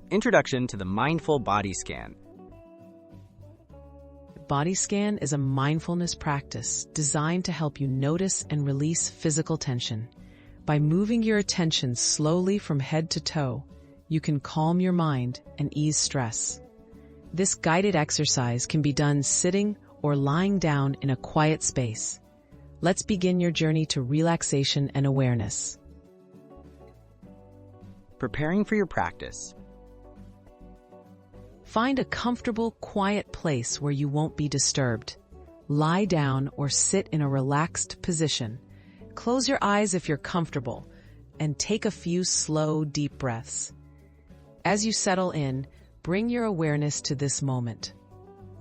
Introduction to the Mindful Body Scan. Body scan is a mindfulness practice designed to help you notice and release physical tension. By moving your attention slowly from head to toe, you can calm your mind and ease stress. This guided exercise can be done sitting or lying down in a quiet space. Let's begin your journey to relaxation and awareness. Preparing for your practice. Find a comfortable, quiet place where you won't be disturbed. Lie down or sit in a relaxed position. Close your eyes if you're comfortable, and take a few slow, deep breaths. As you settle in, bring your awareness to this moment.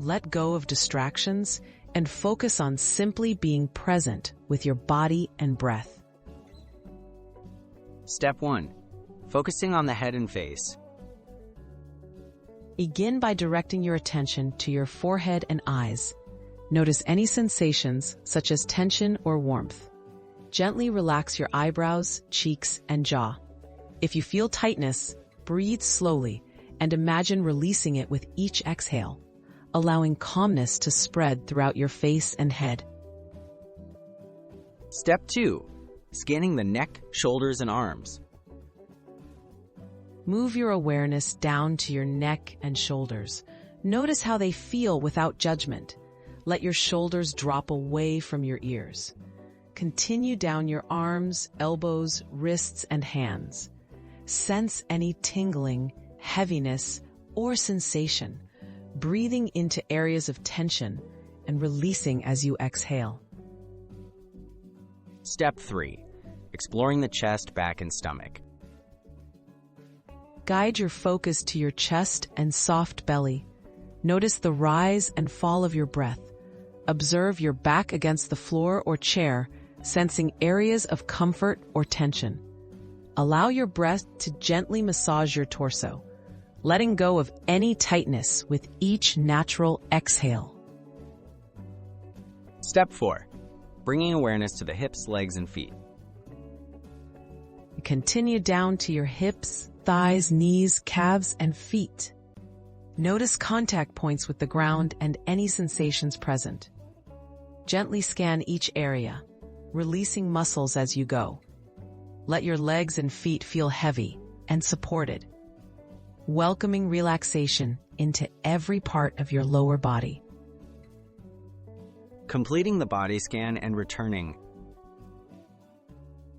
Let go of distractions and focus on simply being present with your body and breath. Step 1. Focusing on the head and face. Begin by directing your attention to your forehead and eyes. Notice any sensations, such as tension or warmth. Gently relax your eyebrows, cheeks, and jaw. If you feel tightness, breathe slowly and imagine releasing it with each exhale, allowing calmness to spread throughout your face and head. Step 2. Scanning the neck, shoulders, and arms. Move your awareness down to your neck and shoulders. Notice how they feel without judgment. Let your shoulders drop away from your ears. Continue down your arms, elbows, wrists, and hands. Sense any tingling, heaviness, or sensation, breathing into areas of tension and releasing as you exhale. Step 3. Exploring the chest, back, and stomach. Guide your focus to your chest and soft belly. Notice the rise and fall of your breath. Observe your back against the floor or chair, sensing areas of comfort or tension. Allow your breath to gently massage your torso, letting go of any tightness with each natural exhale. Step 4. Bringing awareness to the hips, legs, and feet. Continue down to your hips, thighs, knees, calves, and feet. Notice contact points with the ground and any sensations present. Gently scan each area, releasing muscles as you go. Let your legs and feet feel heavy and supported, welcoming relaxation into every part of your lower body. Completing the body scan and returning.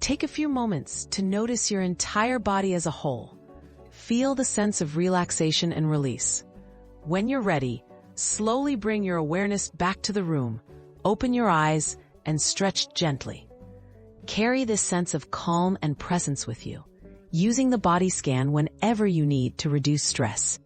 Take a few moments to notice your entire body as a whole. Feel the sense of relaxation and release. When you're ready, slowly bring your awareness back to the room. Open your eyes and stretch gently. Carry this sense of calm and presence with you, using the body scan whenever you need to reduce stress.